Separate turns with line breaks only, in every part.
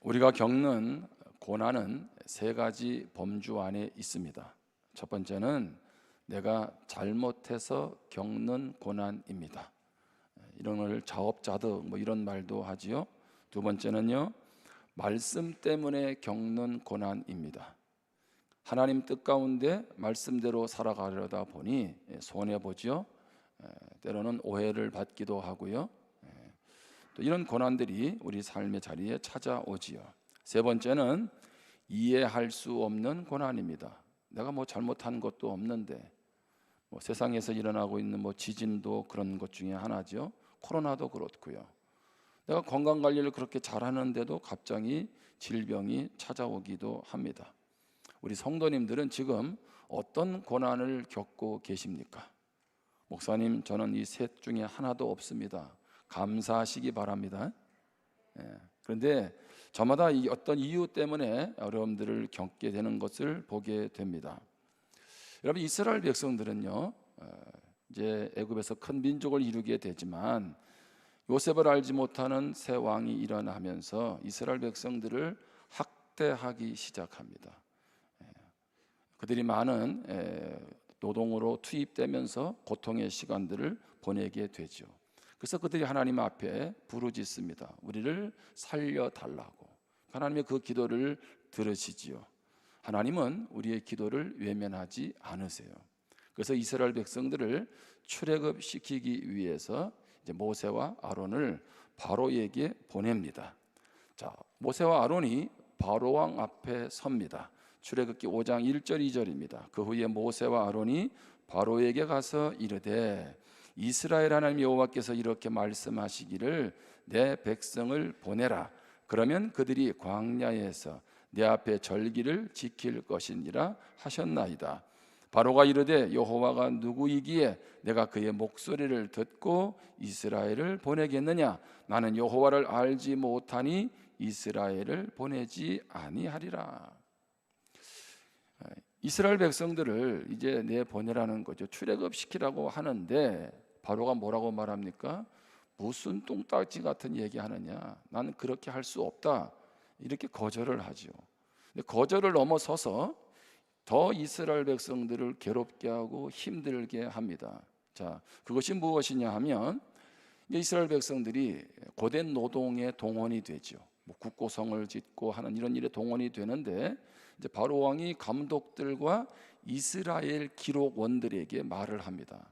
우리가 겪는 고난은 세 가지 범주 안에 있습니다. 첫 번째는 내가 잘못해서 겪는 고난입니다. 이런 걸 자업자득 이런 말도 하지요. 두 번째는요, 말씀 때문에 겪는 고난입니다. 하나님 뜻 가운데 말씀대로 살아가려다 보니 손해보죠. 때로는 오해를 받기도 하고요. 또 이런 고난들이 우리 삶의 자리에 찾아오지요. 세 번째는 이해할 수 없는 고난입니다. 내가 잘못한 것도 없는데 세상에서 일어나고 있는 지진도 그런 것 중에 하나죠. 코로나도 그렇고요. 내가 건강 관리를 그렇게 잘하는데도 갑자기 질병이 찾아오기도 합니다. 우리 성도님들은 지금 어떤 고난을 겪고 계십니까? 목사님, 저는 이 셋 중에 하나도 없습니다. 감사하시기 바랍니다. 그런데 저마다 어떤 이유 때문에 어려움들을 겪게 되는 것을 보게 됩니다. 여러분, 이스라엘 백성들은요, 이제 애굽에서 큰 민족을 이루게 되지만 요셉을 알지 못하는 새 왕이 일어나면서 이스라엘 백성들을 학대하기 시작합니다. 그들이 많은 노동으로 투입되면서 고통의 시간들을 보내게 되죠. 그래서 그들이 하나님 앞에 부르짖습니다. 우리를 살려달라고. 하나님의 그 기도를 들으시지요. 하나님은 우리의 기도를 외면하지 않으세요. 그래서 이스라엘 백성들을 출애굽시키기 위해서 이제 모세와 아론을 바로에게 보냅니다. 자, 모세와 아론이 바로 왕 앞에 섭니다. 출애굽기 5장 1절 2절입니다. 그 후에 모세와 아론이 바로에게 가서 이르되 이스라엘 하나님 여호와께서 이렇게 말씀하시기를 내 백성을 보내라. 그러면 그들이 광야에서 내 앞에 절기를 지킬 것이니라 하셨나이다. 바로가 이르되 여호와가 누구이기에 내가 그의 목소리를 듣고 이스라엘을 보내겠느냐? 나는 여호와를 알지 못하니 이스라엘을 보내지 아니하리라. 이스라엘 백성들을 이제 내보내라는 거죠. 출애굽시키라고 하는데 바로가 뭐라고 말합니까? 무슨 똥딱지 같은 얘기 하느냐? 나는 그렇게 할 수 없다. 이렇게 거절을 하죠. 근데 거절을 넘어서서 더 이스라엘 백성들을 괴롭게 하고 힘들게 합니다. 자, 그것이 무엇이냐 하면 이스라엘 백성들이 고된 노동에 동원이 되죠. 국고성을 짓고 하는 이런 일에 동원이 되는데 이제 바로 왕이 감독들과 이스라엘 기록원들에게 말을 합니다.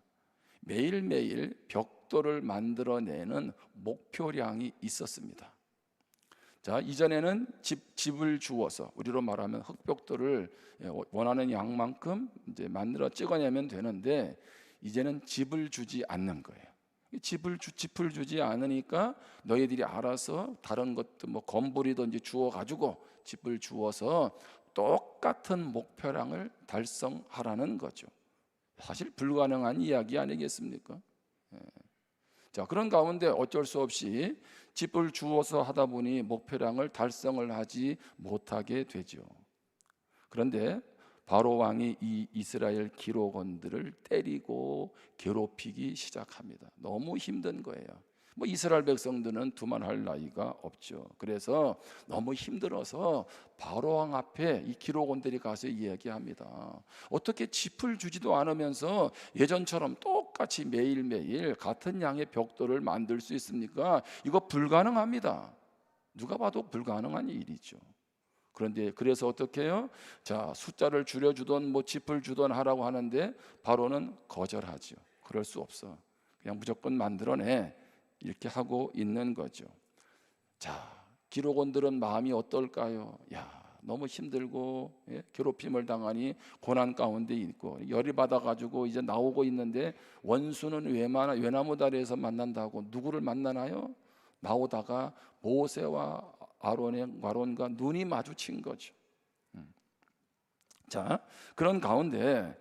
매일매일 벽돌을 만들어내는 목표량이 있었습니다. 자, 이전에는 집을 주어서 우리로 말하면 흙벽돌을 원하는 양만큼 이제 만들어 찍어내면 되는데 이제는 집을 주지 않는 거예요. 집을 주지 않으니까 너희들이 알아서 다른 것도 건물이든지 주어 가지고 집을 주어서 똑같은 목표량을 달성하라는 거죠. 사실 불가능한 이야기 아니겠습니까? 자, 그런 가운데 어쩔 수 없이 집을 주어서 하다 보니 목표량을 달성을 하지 못하게 되죠. 그런데 바로 왕이 이 이스라엘 기록원들을 때리고 괴롭히기 시작합니다. 너무 힘든 거예요. 이스라엘 백성들은 두말할 나위가 없죠. 그래서 너무 힘들어서 바로 왕 앞에 이 기록원들이 가서 이야기합니다. 어떻게 짚을 주지도 않으면서 예전처럼 똑같이 매일매일 같은 양의 벽돌을 만들 수 있습니까? 이거 불가능합니다. 누가 봐도 불가능한 일이죠. 그런데 그래서 어떻게 해요? 자, 숫자를 줄여주던 짚을 주던 하라고 하는데 바로는 거절하죠. 그럴 수 없어. 그냥 무조건 만들어내. 이렇게 하고 있는 거죠. 자, 기록원들은 마음이 어떨까요? 너무 힘들고 괴롭힘을 당하니 고난 가운데 있고 열이 받아가지고 이제 나오고 있는데 원수는 외나무 다리에서 만난다고 누구를 만나나요? 나오다가 모세와 아론과 눈이 마주친 거죠. 자, 그런 가운데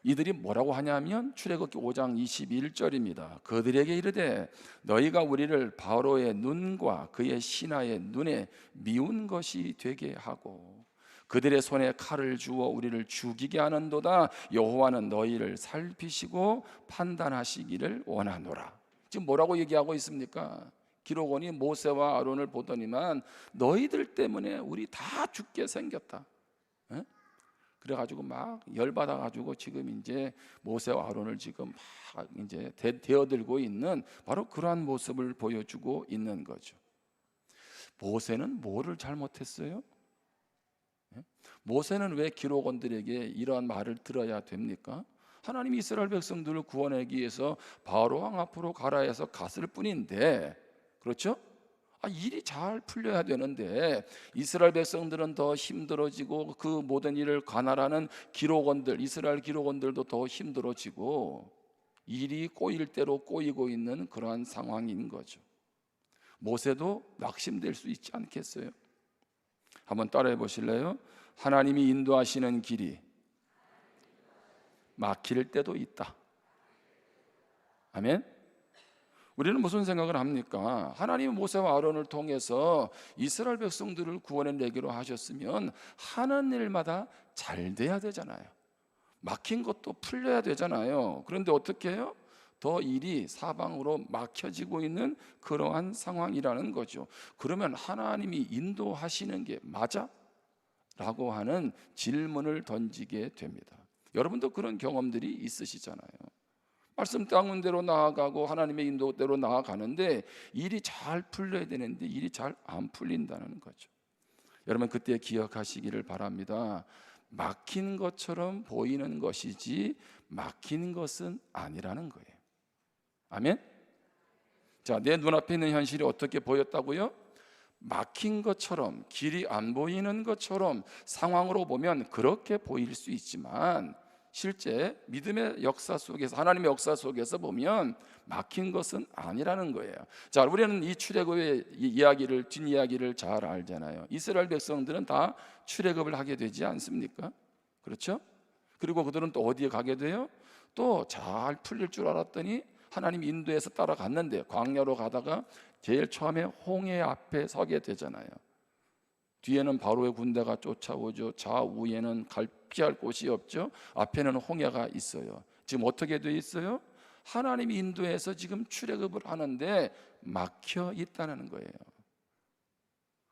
이들이 뭐라고 하냐면 출애굽기 5장 21절입니다. 그들에게 이르되 너희가 우리를 바로의 눈과 그의 신하의 눈에 미운 것이 되게 하고 그들의 손에 칼을 주어 우리를 죽이게 하는도다. 여호와는 너희를 살피시고 판단하시기를 원하노라. 지금 뭐라고 얘기하고 있습니까? 기록원이 모세와 아론을 보더니만 너희들 때문에 우리 다 죽게 생겼다. 예? 그래가지고 막 열받아가지고 지금 이제 모세와 아론을 지금 막 이제 대어들고 있는 바로 그러한 모습을 보여주고 있는 거죠. 모세는 뭐를 잘못했어요? 모세는 왜 기록원들에게 이러한 말을 들어야 됩니까? 하나님이 이스라엘 백성들을 구원하기 위해서 바로 왕 앞으로 가라 해서 갔을 뿐인데, 그렇죠? 일이 잘 풀려야 되는데 이스라엘 백성들은 더 힘들어지고 그 모든 일을 관할하는 기록원들, 이스라엘 기록원들도 더 힘들어지고 일이 꼬일 대로 꼬이고 있는 그러한 상황인 거죠. 모세도 낙심될 수 있지 않겠어요? 한번 따라해 보실래요? 하나님이 인도하시는 길이 막힐 때도 있다. 아멘. 우리는 무슨 생각을 합니까? 하나님이 모세와 아론을 통해서 이스라엘 백성들을 구원해내기로 하셨으면 하는 일마다 잘 돼야 되잖아요. 막힌 것도 풀려야 되잖아요. 그런데 어떻게 해요? 더 일이 사방으로 막혀지고 있는 그러한 상황이라는 거죠. 그러면 하나님이 인도하시는 게 맞아? 라고 하는 질문을 던지게 됩니다. 여러분도 그런 경험들이 있으시잖아요. 말씀 따온 대로 나아가고 하나님의 인도대로 나아가는데 일이 잘 풀려야 되는데 일이 잘 안 풀린다는 거죠. 여러분 그때 기억하시기를 바랍니다. 막힌 것처럼 보이는 것이지 막힌 것은 아니라는 거예요. 아멘? 자, 내 눈앞에 있는 현실이 어떻게 보였다고요? 막힌 것처럼, 길이 안 보이는 것처럼 상황으로 보면 그렇게 보일 수 있지만 실제 믿음의 역사 속에서, 하나님의 역사 속에서 보면 막힌 것은 아니라는 거예요. 자, 우리는 이 출애굽의 이야기를, 뒷이야기를 잘 알잖아요. 이스라엘 백성들은 다 출애굽을 하게 되지 않습니까? 그렇죠? 그리고 그들은 또 어디에 가게 돼요? 또 잘 풀릴 줄 알았더니 하나님 인도에서 따라갔는데 광야로 가다가 제일 처음에 홍해 앞에 서게 되잖아요. 뒤에는 바로의 군대가 쫓아오죠. 좌우에는 피할 곳이 없죠. 앞에는 홍해가 있어요. 지금 어떻게 돼 있어요? 하나님이 인도에서 지금 출애굽을 하는데 막혀 있다는 거예요.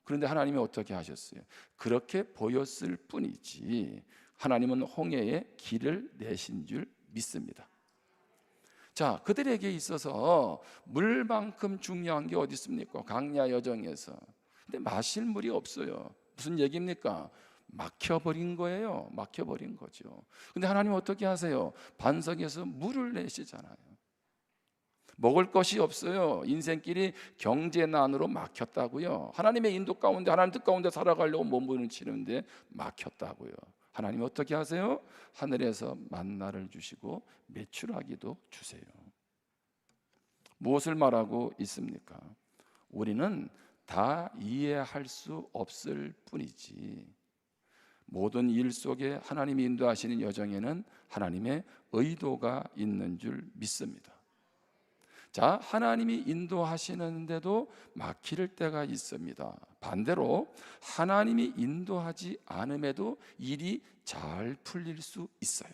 그런데 하나님이 어떻게 하셨어요? 그렇게 보였을 뿐이지 하나님은 홍해에 길을 내신 줄 믿습니다. 자, 그들에게 있어서 물만큼 중요한 게 어디 있습니까? 광야 여정에서. 근데 마실 물이 없어요. 무슨 얘기입니까? 막혀버린 거예요. 막혀버린 거죠. 근데 하나님 어떻게 하세요? 반석에서 물을 내시잖아요. 먹을 것이 없어요. 인생길이 경제난으로 막혔다고요. 하나님의 인도 가운데, 하나님 뜻 가운데 살아가려고 몸부림치는데 막혔다고요. 하나님 어떻게 하세요? 하늘에서 만나를 주시고 메추라기도 주세요. 무엇을 말하고 있습니까? 우리는 다 이해할 수 없을 뿐이지 모든 일 속에 하나님이 인도하시는 여정에는 하나님의 의도가 있는 줄 믿습니다. 자, 하나님이 인도하시는데도 막힐 때가 있습니다. 반대로 하나님이 인도하지 않음에도 일이 잘 풀릴 수 있어요.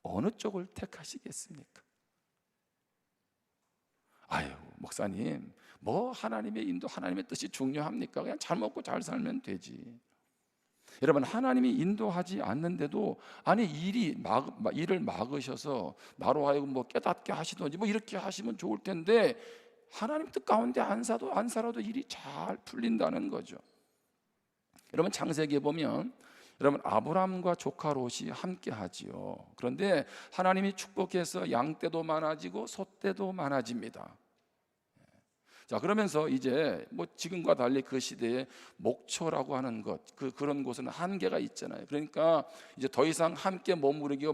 어느 쪽을 택하시겠습니까? 아유, 목사님, 뭐 하나님의 인도, 하나님의 뜻이 중요합니까? 그냥 잘 먹고 잘 살면 되지. 여러분, 하나님이 인도하지 않는데도 일을 막으셔서 나로 하여금 뭐 깨닫게 하시든지 뭐 이렇게 하시면 좋을 텐데 하나님 뜻 가운데 안 살아도 일이 잘 풀린다는 거죠. 여러분, 창세기에 보면 여러분 아브라함과 조카 롯이 함께 하지요. 그런데 하나님이 축복해서 양떼도 많아지고 소떼도 많아집니다. 자, 그러면서 이제 뭐 지금과 달리 그 시대에 목초라고 하는 것, 그런 곳은 한계가 있잖아요. 그러니까 이제 더 이상 함께 머무르기가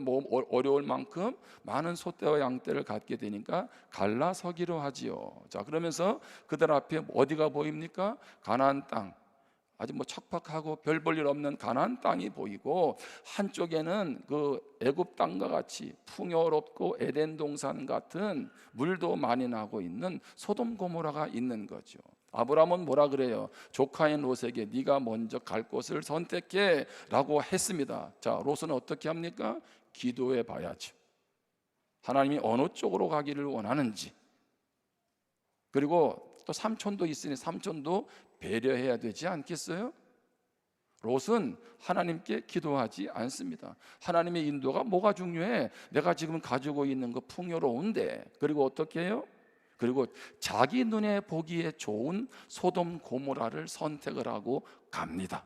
어려울 만큼 많은 소떼와 양떼를 갖게 되니까 갈라서기로 하지요. 자, 그러면서 그들 앞에 어디가 보입니까? 가나안 땅, 아주 뭐 척박하고 별 볼 일 없는 가나안 땅이 보이고, 한쪽에는 그 애굽 땅과 같이 풍요롭고 에덴 동산 같은 물도 많이 나고 있는 소돔 고모라가 있는 거죠. 아브라함은 뭐라 그래요? 조카인 롯에게 네가 먼저 갈 곳을 선택해 라고 했습니다. 자, 롯은 어떻게 합니까? 기도해 봐야죠. 하나님이 어느 쪽으로 가기를 원하는지, 그리고 또 삼촌도 있으니 삼촌도 배려해야 되지 않겠어요? 롯은 하나님께 기도하지 않습니다. 하나님의 인도가 뭐가 중요해? 내가 지금 가지고 있는 거 풍요로운데. 그리고 어떻게 해요? 그리고 자기 눈에 보기에 좋은 소돔 고모라를 선택을 하고 갑니다.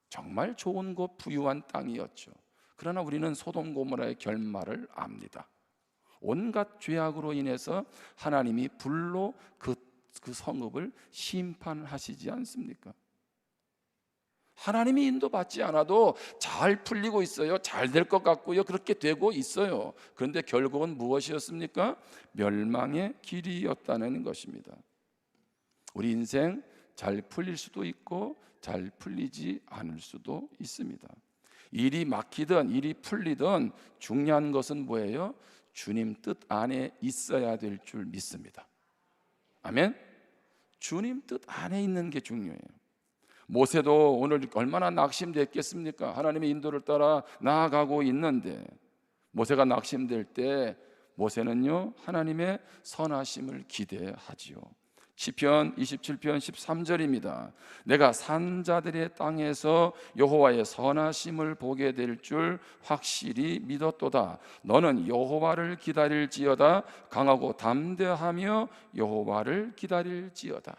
정말 좋은 곳, 부유한 땅이었죠. 그러나 우리는 소돔 고모라의 결말을 압니다. 온갖 죄악으로 인해서 하나님이 불로 그 성읍을 심판하시지 않습니까? 하나님이 인도받지 않아도 잘 풀리고 있어요. 잘 될 것 같고요. 그렇게 되고 있어요. 그런데 결국은 무엇이었습니까? 멸망의 길이었다는 것입니다. 우리 인생 잘 풀릴 수도 있고 잘 풀리지 않을 수도 있습니다. 일이 막히든 일이 풀리든 중요한 것은 뭐예요? 주님 뜻 안에 있어야 될 줄 믿습니다. 아멘? 주님 뜻 안에 있는 게 중요해요. 모세도 오늘 얼마나 낙심됐겠습니까? 하나님의 인도를 따라 나아가고 있는데 모세가 낙심될 때 모세는요 하나님의 선하심을 기대하지요. 시편 27편 13절입니다. 내가 산자들의 땅에서 여호와의 선하심을 보게 될 줄 확실히 믿었도다. 너는 여호와를 기다릴지어다. 강하고 담대하며 여호와를 기다릴지어다.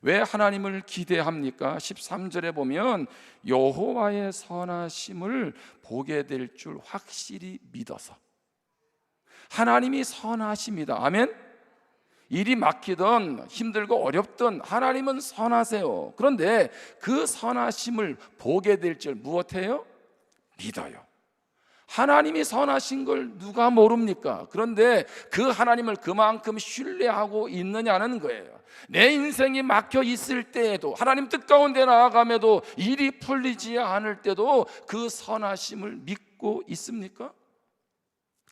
왜 하나님을 기대합니까? 13절에 보면 여호와의 선하심을 보게 될 줄 확실히 믿어서. 하나님이 선하십니다. 아멘? 일이 막히든 힘들고 어렵든 하나님은 선하세요. 그런데 그 선하심을 보게 될 줄 무엇해요? 믿어요. 하나님이 선하신 걸 누가 모릅니까? 그런데 그 하나님을 그만큼 신뢰하고 있느냐는 거예요. 내 인생이 막혀 있을 때에도, 하나님 뜻 가운데 나아감에도, 일이 풀리지 않을 때도 그 선하심을 믿고 있습니까?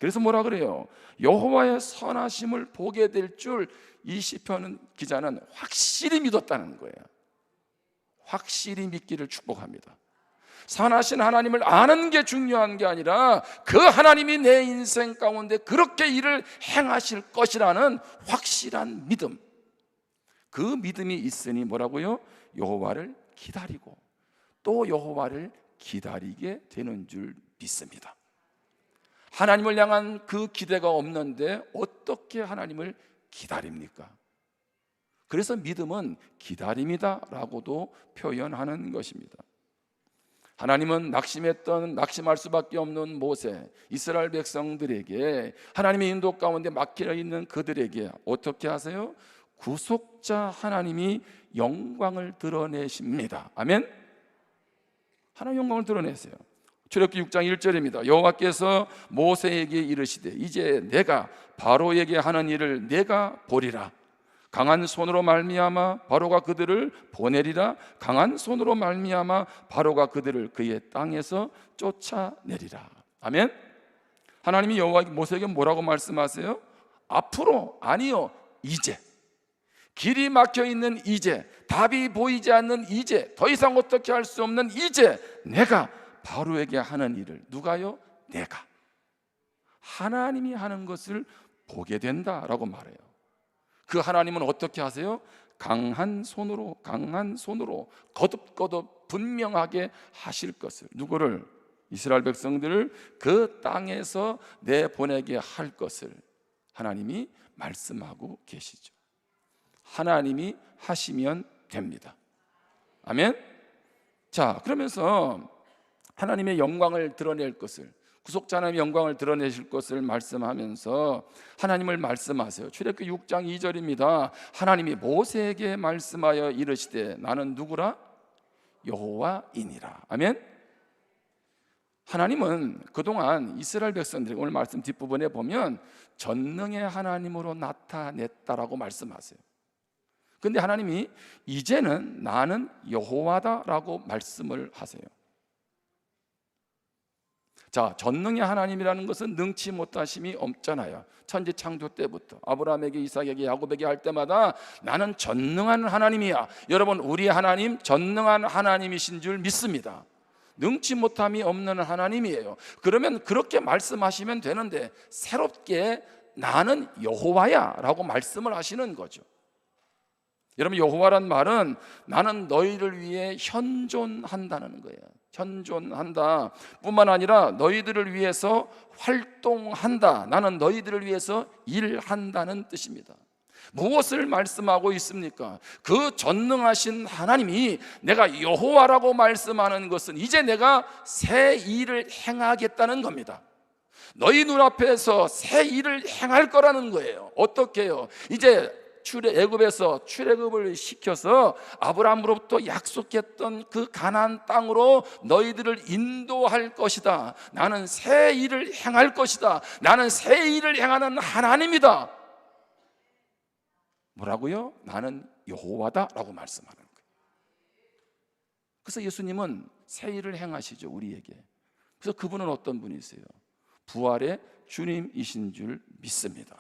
그래서 뭐라 그래요? 여호와의 선하심을 보게 될 줄 이 시편 기자는 확실히 믿었다는 거예요. 확실히 믿기를 축복합니다. 선하신 하나님을 아는 게 중요한 게 아니라 그 하나님이 내 인생 가운데 그렇게 일을 행하실 것이라는 확실한 믿음. 그 믿음이 있으니 뭐라고요? 여호와를 기다리고 또 여호와를 기다리게 되는 줄 믿습니다. 하나님을 향한 그 기대가 없는데 어떻게 하나님을 기다립니까? 그래서 믿음은 기다림이다 라고도 표현하는 것입니다. 하나님은 낙심할 수밖에 없는 모세, 이스라엘 백성들에게 하나님의 인도 가운데 막혀 있는 그들에게 어떻게 하세요? 구속자 하나님이 영광을 드러내십니다. 아멘? 하나님 영광을 드러내세요. 출애굽기 6장 1절입니다. 여호와께서 모세에게 이르시되 이제 내가 바로에게 하는 일을 내가 보리라. 강한 손으로 말미암아 바로가 그들을 보내리라. 강한 손으로 말미암아 바로가 그들을 그의 땅에서 쫓아내리라. 아멘. 하나님이 여호와 모세에게 뭐라고 말씀하세요? 앞으로 아니요 이제, 길이 막혀 있는 이제, 답이 보이지 않는 이제, 더 이상 어떻게 할 수 없는 이제 내가 바로에게 하는 일을, 누가요? 내가. 하나님이 하는 것을 보게 된다라고 말해요. 그 하나님은 어떻게 하세요? 강한 손으로 거듭거듭 분명하게 하실 것을, 누구를? 이스라엘 백성들을 그 땅에서 내보내게 할 것을 하나님이 말씀하고 계시죠. 하나님이 하시면 됩니다. 아멘. 자, 그러면서 하나님의 영광을 드러낼 것을, 구속자 하나님의 영광을 드러내실 것을 말씀하면서 하나님을 말씀하세요. 출애굽기 6장 2절입니다. 하나님이 모세에게 말씀하여 이르시되 나는 누구라? 여호와이니라. 아멘. 하나님은 그동안 이스라엘 백성들이, 오늘 말씀 뒷부분에 보면 전능의 하나님으로 나타냈다라고 말씀하세요. 그런데 하나님이 이제는 나는 여호와다라고 말씀을 하세요. 자, 전능의 하나님이라는 것은 능치 못하심이 없잖아요. 천지 창조 때부터 아브라함에게, 이삭에게, 야곱에게 할 때마다 나는 전능한 하나님이야. 여러분, 우리 하나님 전능한 하나님이신 줄 믿습니다. 능치 못함이 없는 하나님이에요. 그러면 그렇게 말씀하시면 되는데 새롭게 나는 여호와야 라고 말씀을 하시는 거죠. 여러분, 여호와란 말은 나는 너희를 위해 현존한다는 거예요. 현존한다 뿐만 아니라 너희들을 위해서 활동한다, 나는 너희들을 위해서 일한다는 뜻입니다. 무엇을 말씀하고 있습니까? 그 전능하신 하나님이 내가 여호와라고 말씀하는 것은 이제 내가 새 일을 행하겠다는 겁니다. 너희 눈앞에서 새 일을 행할 거라는 거예요. 어떻게 해요? 이제 애굽에서 출애굽을 시켜서 아브라함으로부터 약속했던 그 가나안 땅으로 너희들을 인도할 것이다. 나는 새 일을 행할 것이다. 나는 새 일을 행하는 하나님이다. 뭐라고요? 나는 여호와다 라고 말씀하는 거예요. 그래서 예수님은 새 일을 행하시죠, 우리에게. 그래서 그분은 어떤 분이세요? 부활의 주님이신 줄 믿습니다.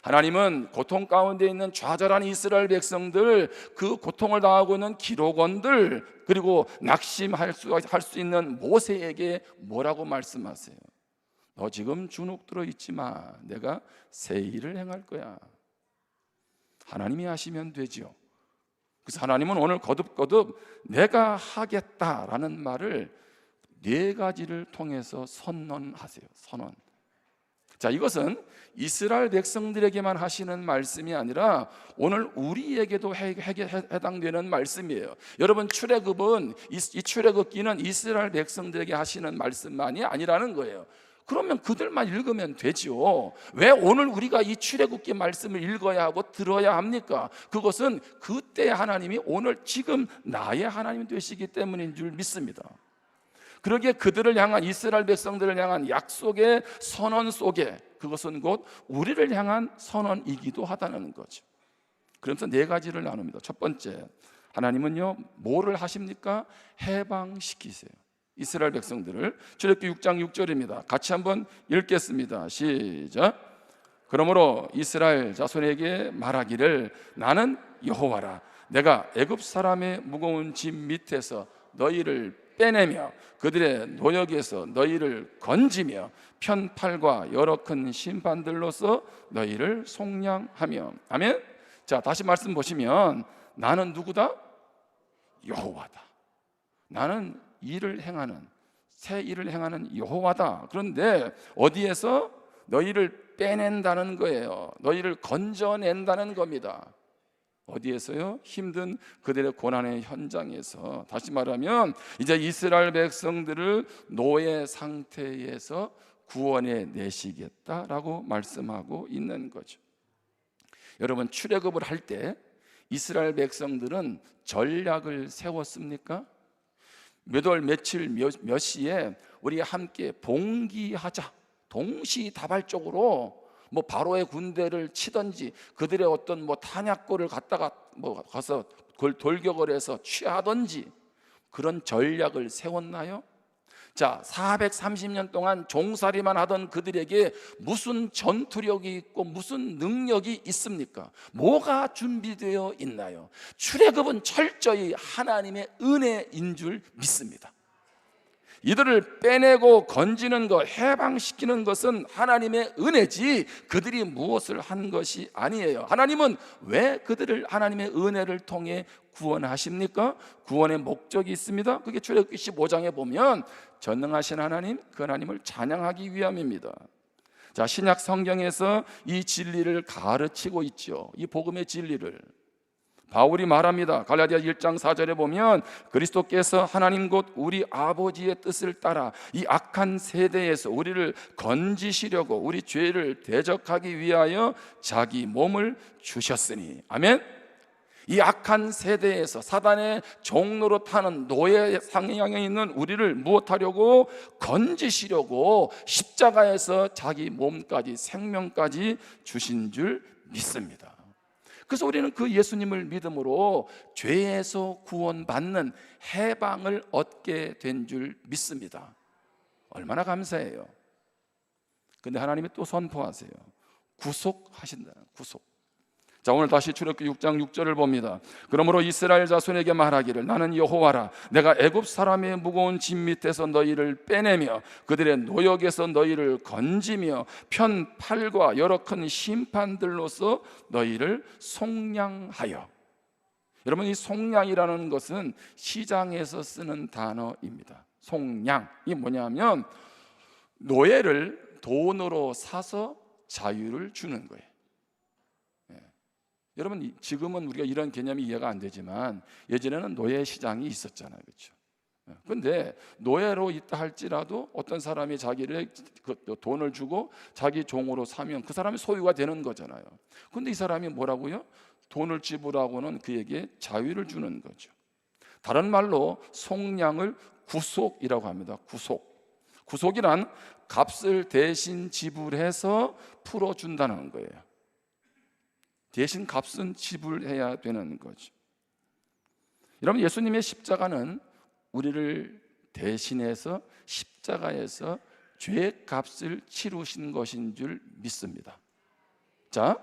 하나님은 고통 가운데 있는 좌절한 이스라엘 백성들, 그 고통을 당하고 있는 기록원들, 그리고 낙심할 수 있는 모세에게 뭐라고 말씀하세요? 너 지금 주눅 들어 있지 마. 내가 새 일을 행할 거야. 하나님이 하시면 되죠. 그래서 하나님은 오늘 거듭거듭 내가 하겠다라는 말을 4가지를 통해서 선언하세요. 선언. 자, 이것은 이스라엘 백성들에게만 하시는 말씀이 아니라 오늘 우리에게도 해당되는 말씀이에요. 여러분, 출애굽은 이 출애굽기는 이스라엘 백성들에게 하시는 말씀만이 아니라는 거예요. 그러면 그들만 읽으면 되죠. 왜 오늘 우리가 이 출애굽기 말씀을 읽어야 하고 들어야 합니까? 그것은 그때 하나님이 오늘 지금 나의 하나님이 되시기 때문인 줄 믿습니다. 그러기에 그들을 향한, 이스라엘 백성들을 향한 약속의 선언 속에 그것은 곧 우리를 향한 선언이기도 하다는 거죠. 그러면서 4가지를 나눕니다. 첫 번째, 하나님은요 뭐를 하십니까? 해방시키세요. 이스라엘 백성들을. 출애굽기 6장 6절입니다. 같이 한번 읽겠습니다. 시작. 그러므로 이스라엘 자손에게 말하기를 나는 여호와라. 내가 애굽 사람의 무거운 짐 밑에서 너희를 빼내며 그들의 노역에서 너희를 건지며 편팔과 여러 큰 심판들로서 너희를 속량하며. 아멘. 자, 다시 말씀 보시면 나는 누구다? 여호와다. 나는 일을 행하는, 새 일을 행하는 여호와다. 그런데 어디에서? 너희를 빼낸다는 거예요. 너희를 건져낸다는 겁니다. 어디에서요? 힘든 그들의 고난의 현장에서. 다시 말하면 이제 이스라엘 백성들을 노예 상태에서 구원해 내시겠다라고 말씀하고 있는 거죠. 여러분, 출애굽을 할 때 이스라엘 백성들은 전략을 세웠습니까? 몇 월 며칠 몇 시에 우리 함께 봉기하자, 동시다발적으로 뭐 바로의 군대를 치든지 그들의 어떤 뭐 탄약고를 갖다가 뭐 가서 돌격을 해서 취하든지 그런 전략을 세웠나요? 자, 430년 동안 종살이만 하던 그들에게 무슨 전투력이 있고 무슨 능력이 있습니까? 뭐가 준비되어 있나요? 출애굽은 철저히 하나님의 은혜인 줄 믿습니다. 이들을 빼내고 건지는 것, 해방시키는 것은 하나님의 은혜지 그들이 무엇을 한 것이 아니에요. 하나님은 왜 그들을 하나님의 은혜를 통해 구원하십니까? 구원의 목적이 있습니다. 그게 출애굽기 15장에 보면 전능하신 하나님, 그 하나님을 찬양하기 위함입니다. 자, 신약 성경에서 이 진리를 가르치고 있죠. 이 복음의 진리를 바울이 말합니다. 갈라디아 1장 4절에 보면 그리스도께서 하나님 곧 우리 아버지의 뜻을 따라 이 악한 세대에서 우리를 건지시려고 우리 죄를 대적하기 위하여 자기 몸을 주셨으니. 아멘. 이 악한 세대에서 사단의 종로로 타는 노예 상향에 있는 우리를 무엇하려고? 건지시려고 십자가에서 자기 몸까지, 생명까지 주신 줄 믿습니다. 그래서 우리는 그 예수님을 믿음으로 죄에서 구원받는 해방을 얻게 된 줄 믿습니다. 얼마나 감사해요. 근데 하나님이 또 선포하세요. 구속하신다는, 구속. 자, 오늘 다시 출애굽기 6장 6절을 봅니다. 그러므로 이스라엘 자손에게 말하기를 나는 여호와라. 내가 애굽 사람의 무거운 짐 밑에서 너희를 빼내며 그들의 노역에서 너희를 건지며 편 팔과 여러 큰 심판들로서 너희를 속량하여. 여러분, 이 속량이라는 것은 시장에서 쓰는 단어입니다. 속량, 이 뭐냐면 노예를 돈으로 사서 자유를 주는 거예요. 여러분, 지금은 우리가 이런 개념이 이해가 안 되지만 예전에는 노예 시장이 있었잖아요, 그렇죠? 근데 노예로 있다 할지라도 어떤 사람이 자기를 돈을 주고 자기 종으로 사면 그 사람이 소유가 되는 거잖아요. 근데 이 사람이 뭐라고요? 돈을 지불하고는 그에게 자유를 주는 거죠. 다른 말로 속량을 구속이라고 합니다. 구속이란 값을 대신 지불해서 풀어준다는 거예요. 대신 값은 지불해야 되는 거죠. 여러분, 예수님의 십자가는 우리를 대신해서 십자가에서 죄의 값을 치르신 것인 줄 믿습니다. 자,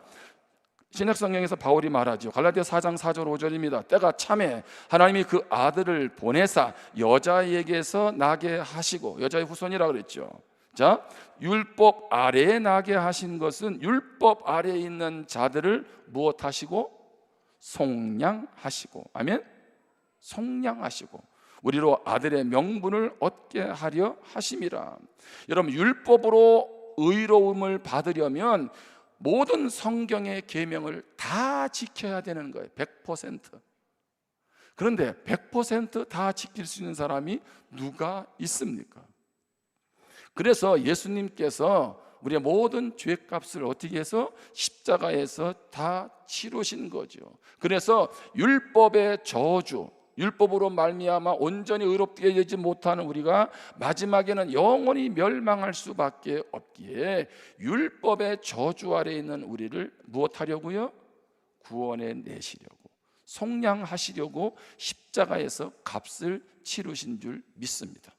신약성경에서 바울이 말하죠. 갈라디아 4장 4절 5절입니다. 때가 참에 하나님이 그 아들을 보내사 여자에게서 나게 하시고, 여자의 후손이라고 그랬죠. 자, 율법 아래에 나게 하신 것은 율법 아래에 있는 자들을 무엇하시고? 속량하시고. 아멘. 속량하시고 우리로 아들의 명분을 얻게 하려 하심이라. 여러분, 율법으로 의로움을 받으려면 모든 성경의 계명을 다 지켜야 되는 거예요. 100%. 그런데 100% 지킬 수 있는 사람이 누가 있습니까? 그래서 예수님께서 우리의 모든 죄값을 어떻게 해서 십자가에서 다 치르신 거죠. 그래서 율법의 저주, 율법으로 말미암아 온전히 의롭게 되지 못하는 우리가 마지막에는 영원히 멸망할 수밖에 없기에 율법의 저주 아래에 있는 우리를 무엇하려고요? 구원해 내시려고, 속량하시려고 십자가에서 값을 치르신 줄 믿습니다.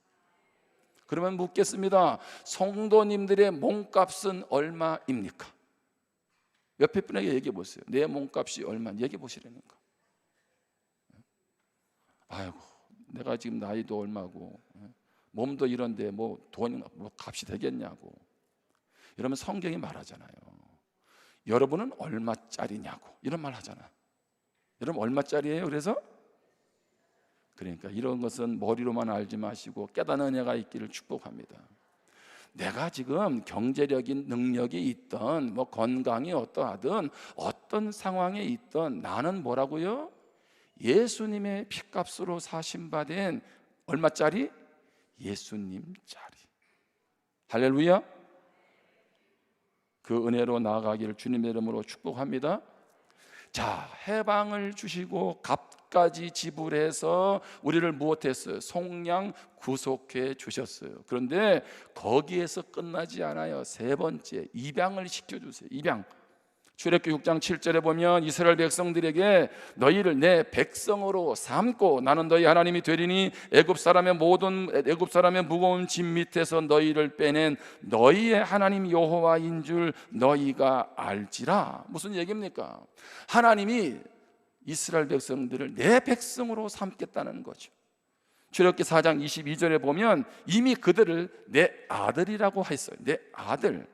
그러면 묻겠습니다. 성도님들의 몸값은 얼마입니까? 옆에 분에게 얘기해 보세요. 내 몸값이 얼마? 얘기해 보시라니까. 아이고, 내가 지금 나이도 얼마고 몸도 이런데 뭐 돈이 뭐 값이 되겠냐고. 이러면 성경이 말하잖아요. 여러분은 얼마짜리냐고 이런 말 하잖아. 여러분 얼마짜리예요? 그러니까 이런 것은 머리로만 알지 마시고 깨닫는 은혜가 있기를 축복합니다. 내가 지금 경제적인 능력이 있던 뭐 건강이 어떠하든 어떤 상황에 있던 나는 뭐라고요? 예수님의 피값으로 사심받은 얼마짜리? 예수님짜리. 할렐루야. 그 은혜로 나아가기를 주님의 이름으로 축복합니다. 자, 해방을 주시고 값까지 지불해서 우리를 무엇했어요? 속량 구속해 주셨어요. 그런데 거기에서 끝나지 않아요. 세 번째, 입양을 시켜주세요. 입양. 출애굽기 6장 7절에 보면 이스라엘 백성들에게 너희를 내 백성으로 삼고 나는 너희 하나님이 되리니 애굽 사람의 무거운 짐 밑에서 너희를 빼낸 너희의 하나님 여호와인 줄 너희가 알지라. 무슨 얘기입니까? 하나님이 이스라엘 백성들을 내 백성으로 삼겠다는 거죠. 출애굽기 4장 22절에 보면 이미 그들을 내 아들이라고 했어요. 내 아들.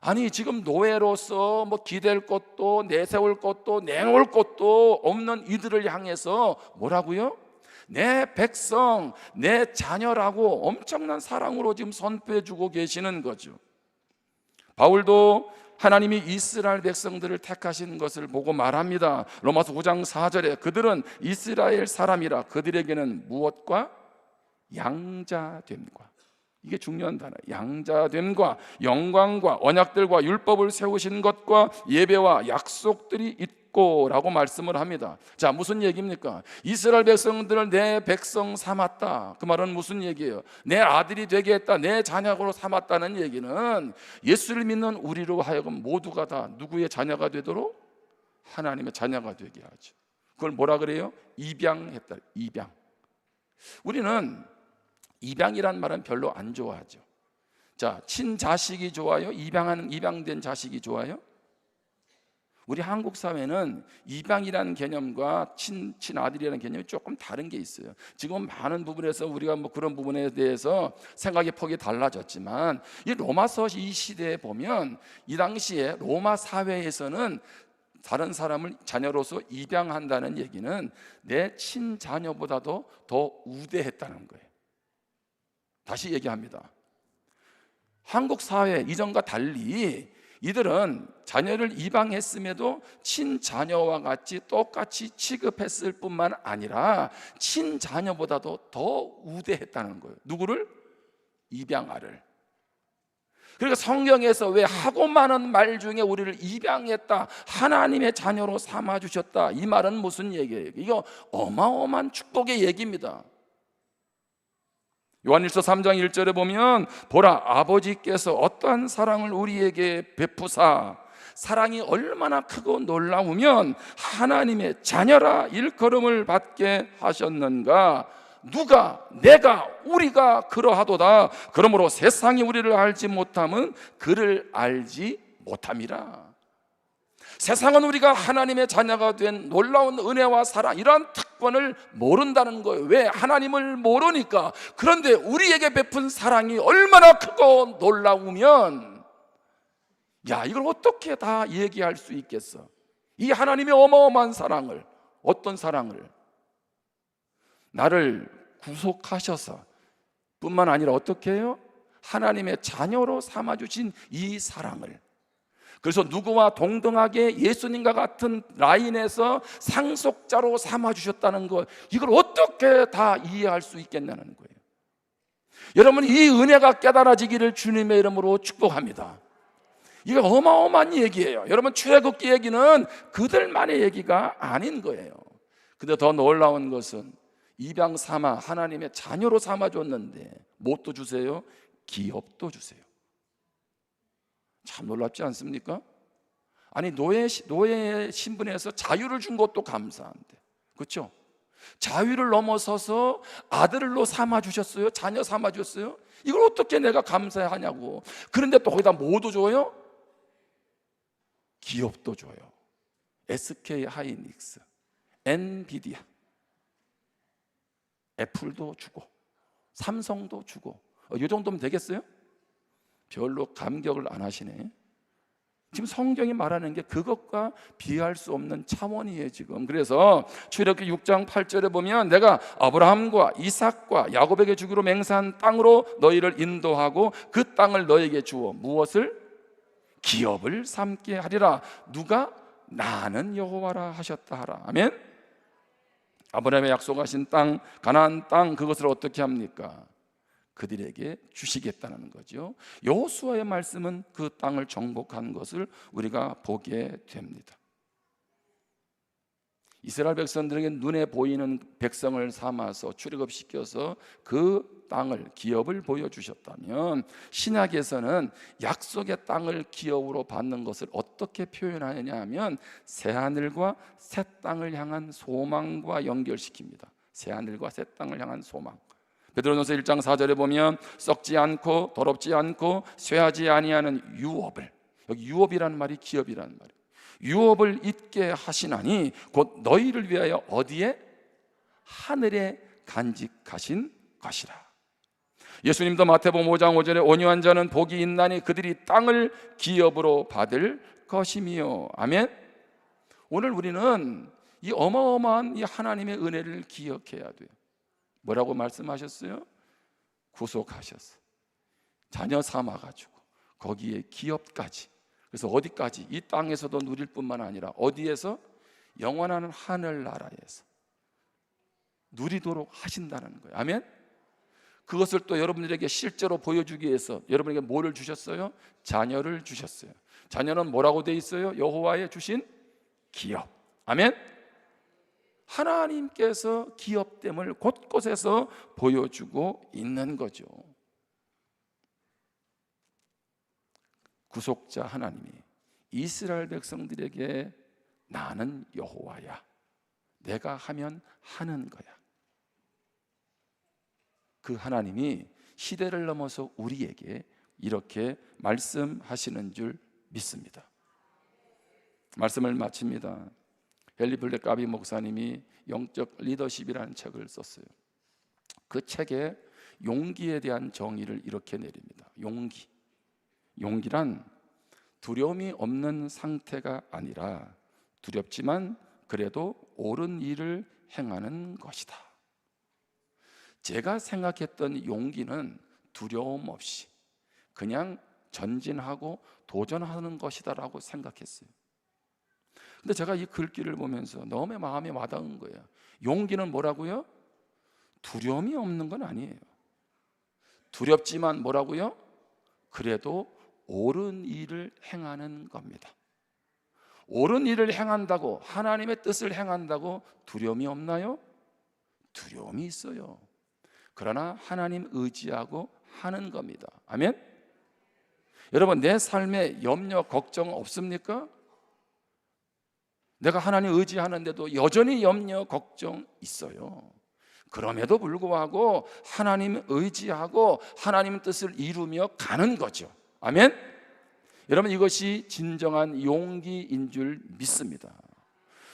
아니, 지금 노예로서 뭐 기댈 것도 내세울 것도 내놓을 것도 없는 이들을 향해서 뭐라고요? 내 백성, 내 자녀라고 엄청난 사랑으로 지금 선포해 주고 계시는 거죠. 바울도 하나님이 이스라엘 백성들을 택하신 것을 보고 말합니다. 로마서 9장 4절에 그들은 이스라엘 사람이라 그들에게는 무엇과? 양자됨과. 이게 중요한 단어. 양자됨과 영광과 언약들과 율법을 세우신 것과 예배와 약속들이 있고 라고 말씀을 합니다. 자, 무슨 얘기입니까? 이스라엘 백성들을 내 백성 삼았다. 그 말은 무슨 얘기예요? 내 아들이 되게 했다, 내 자녀로 삼았다는 얘기는 예수를 믿는 우리로 하여금 모두가 다 누구의 자녀가 되도록? 하나님의 자녀가 되게 하죠. 그걸 뭐라 그래요? 입양했다. 입양. 우리는 입양이란 말은 별로 안 좋아하죠. 자, 친자식이 좋아요? 입양된 자식이 좋아요? 우리 한국 사회는 이방이라는 개념과 친아들이라는 개념이 조금 다른 게 있어요. 지금 많은 부분에서 우리가 뭐 그런 부분에 대해서 생각의 폭이 달라졌지만, 이 로마서 이 시대에 보면 이 당시에 로마 사회에서는 다른 사람을 자녀로서 입양한다는 얘기는 내 친자녀보다도 더 우대했다는 거예요. 다시 얘기합니다. 한국 사회 이전과 달리 이들은 자녀를 입양했음에도 친자녀와 같이 똑같이 취급했을 뿐만 아니라 친자녀보다도 더 우대했다는 거예요. 누구를? 입양아를. 그러니까 성경에서 왜 하고 많은 말 중에 우리를 입양했다, 하나님의 자녀로 삼아주셨다, 이 말은 무슨 얘기예요? 이거 어마어마한 축복의 얘기입니다. 요한일서 3장 1절에 보면, 보라, 아버지께서 어떠한 사랑을 우리에게 베푸사 사랑이 얼마나 크고 놀라우면 하나님의 자녀라 일컬음을 받게 하셨는가. 누가, 내가, 우리가 그러하도다. 그러므로 세상이 우리를 알지 못함은 그를 알지 못함이라. 세상은 우리가 하나님의 자녀가 된 놀라운 은혜와 사랑, 이러한 특권을 모른다는 거예요. 왜? 하나님을 모르니까. 그런데 우리에게 베푼 사랑이 얼마나 크고 놀라우면, 야, 이걸 어떻게 다 얘기할 수 있겠어? 이 하나님의 어마어마한 사랑을, 어떤 사랑을? 나를 구속하셔서 뿐만 아니라 어떻게 해요? 하나님의 자녀로 삼아주신 이 사랑을, 그래서 누구와 동등하게 예수님과 같은 라인에서 상속자로 삼아주셨다는 것, 이걸 어떻게 다 이해할 수 있겠냐는 거예요. 여러분, 이 은혜가 깨달아지기를 주님의 이름으로 축복합니다. 이거 어마어마한 얘기예요. 여러분, 출애굽기 얘기는 그들만의 얘기가 아닌 거예요. 근데 더 놀라운 것은 입양 삼아 하나님의 자녀로 삼아줬는데 뭣도 주세요? 기업도 주세요. 참 놀랍지 않습니까? 아니, 노예 신분에서 자유를 준 것도 감사한데, 그렇죠? 자유를 넘어서서 아들로 삼아주셨어요. 자녀 삼아주셨어요. 이걸 어떻게 내가 감사하냐고. 그런데 또 거기다 뭐도 줘요? 기업도 줘요. SK 하이닉스, 엔비디아, 애플도 주고 삼성도 주고. 이 정도면 되겠어요? 별로 감격을 안 하시네. 지금 성경이 말하는 게 그것과 비할 수 없는 차원이에요 지금. 그래서 출애굽기 6장 8절에 보면, 내가 아브라함과 이삭과 야곱에게 주기로 맹세한 땅으로 너희를 인도하고 그 땅을 너희에게 주어 무엇을? 기업을 삼게 하리라. 누가? 나는 여호와라 하셨다 하라. 아멘. 아브라함의 약속하신 땅, 가나안 땅, 그것을 어떻게 합니까? 그들에게 주시겠다는 거죠. 여호수아의 말씀은 그 땅을 정복한 것을 우리가 보게 됩니다. 이스라엘 백성들에게 눈에 보이는 백성을 삼아서 출애굽시켜서 그 땅을, 기업을 보여주셨다면, 신약에서는 약속의 땅을 기업으로 받는 것을 어떻게 표현하느냐 하면 새하늘과 새 땅을 향한 소망과 연결시킵니다. 새하늘과 새 땅을 향한 소망. 베드로전서 1장 4절에 보면, 썩지 않고 더럽지 않고 쇠하지 아니하는 유업을, 여기 유업이라는 말이 기업이라는 말이에요. 유업을 잊게 하시나니 곧 너희를 위하여 어디에? 하늘에 간직하신 것이라. 예수님도 마태복음 5장 5절에 온유한 자는 복이 있나니 그들이 땅을 기업으로 받을 것이며. 아멘. 오늘 우리는 이 어마어마한 이 하나님의 은혜를 기억해야 돼요. 뭐라고 말씀하셨어요? 구속하셨어요. 자녀 삼아가지고 거기에 기업까지. 그래서 어디까지? 이 땅에서도 누릴 뿐만 아니라 어디에서? 영원한 하늘나라에서 누리도록 하신다는 거예요. 아멘. 그것을 또 여러분들에게 실제로 보여주기 위해서 여러분에게 뭐를 주셨어요? 자녀를 주셨어요. 자녀는 뭐라고 돼 있어요? 여호와의 주신 기업. 아멘. 하나님께서 기업됨을 곳곳에서 보여주고 있는 거죠. 구속자 하나님이 이스라엘 백성들에게 나는 여호와야, 내가 하면 하는 거야. 그 하나님이 시대를 넘어서 우리에게 이렇게 말씀하시는 줄 믿습니다. 말씀을 마칩니다. 헨리 블랙가비 목사님이 영적 리더십이라는 책을 썼어요. 그 책에 용기에 대한 정의를 이렇게 내립니다. 용기란 두려움이 없는 상태가 아니라 두렵지만 그래도 옳은 일을 행하는 것이다. 제가 생각했던 용기는 두려움 없이 그냥 전진하고 도전하는 것이다라고 생각했어요. 근데 제가 이 글귀를 보면서 너무 마음에 와닿은 거예요. 용기는 뭐라고요? 두려움이 없는 건 아니에요. 두렵지만 뭐라고요? 그래도 옳은 일을 행하는 겁니다. 옳은 일을 행한다고, 하나님의 뜻을 행한다고 두려움이 없나요? 두려움이 있어요. 그러나 하나님 의지하고 하는 겁니다. 아멘? 여러분, 내 삶에 염려, 걱정 없습니까? 내가 하나님 의지하는데도 여전히 염려, 걱정 있어요. 그럼에도 불구하고 하나님 의지하고 하나님 뜻을 이루며 가는 거죠. 아멘? 여러분, 이것이 진정한 용기인 줄 믿습니다.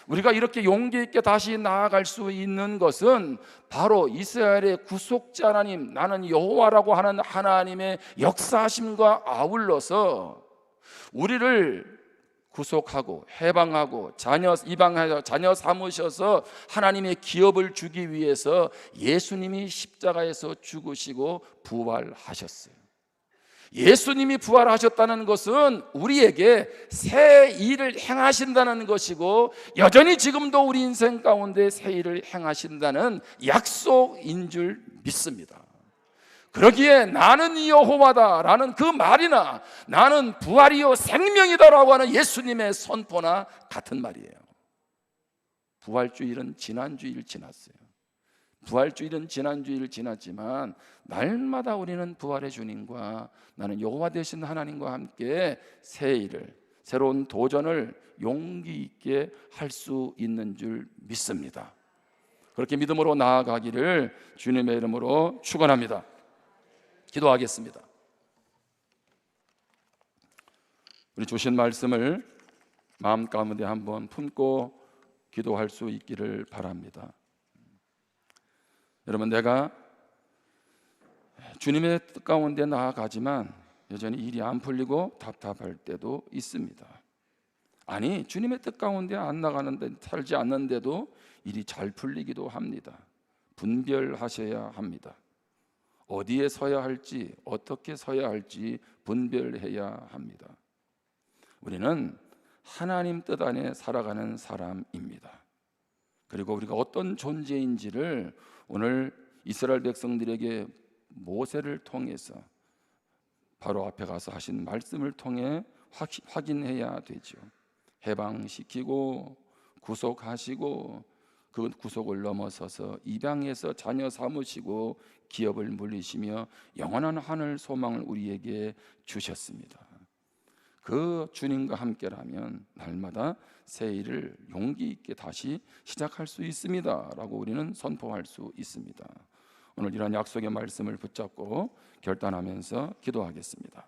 우리가 이렇게 용기 있게 다시 나아갈 수 있는 것은 바로 이스라엘의 구속자 하나님, 나는 여호와라고 하는 하나님의 역사하심과 아울러서 우리를 구속하고 해방하고 입양하여 자녀 삼으셔서 하나님의 기업을 주기 위해서 예수님이 십자가에서 죽으시고 부활하셨어요. 예수님이 부활하셨다는 것은 우리에게 새 일을 행하신다는 것이고, 여전히 지금도 우리 인생 가운데 새 일을 행하신다는 약속인 줄 믿습니다. 그러기에 나는 여호와다라는 그 말이나 나는 부활이요 생명이다라고 하는 예수님의 선포나 같은 말이에요. 부활주일은 지난주일 지났어요. 부활주일은 지난주일 지났지만 날마다 우리는 부활의 주님과 나는 여호와 되신 하나님과 함께 새 일을, 새로운 도전을 용기 있게 할 수 있는 줄 믿습니다. 그렇게 믿음으로 나아가기를 주님의 이름으로 축원합니다. 기도하겠습니다. 우리 주신 말씀을 마음 가운데 한번 품고 기도할 수 있기를 바랍니다. 여러분, 내가 주님의 뜻 가운데 나아가지만 여전히 일이 안 풀리고 답답할 때도 있습니다. 아니, 주님의 뜻 가운데 안 나가는데, 살지 않는데도 일이 잘 풀리기도 합니다. 분별하셔야 합니다. 어디에 서야 할지, 어떻게 서야 할지 분별해야 합니다. 우리는 하나님 뜻 안에 살아가는 사람입니다. 그리고 우리가 어떤 존재인지를 오늘 이스라엘 백성들에게 모세를 통해서 바로 앞에 가서 하신 말씀을 통해 확인해야 되죠. 해방시키고 구속하시고 그 구속을 넘어서서 입양해서 자녀 삼으시고 기업을 물리시며 영원한 하늘 소망을 우리에게 주셨습니다. 그 주님과 함께라면 날마다 새 일을 용기 있게 다시 시작할 수 있습니다 라고 우리는 선포할 수 있습니다. 오늘 이런 약속의 말씀을 붙잡고 결단하면서 기도하겠습니다.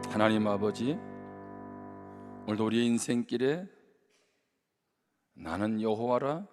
하나님 아버지, 오늘도 우리의 인생길에 나는 여호와라,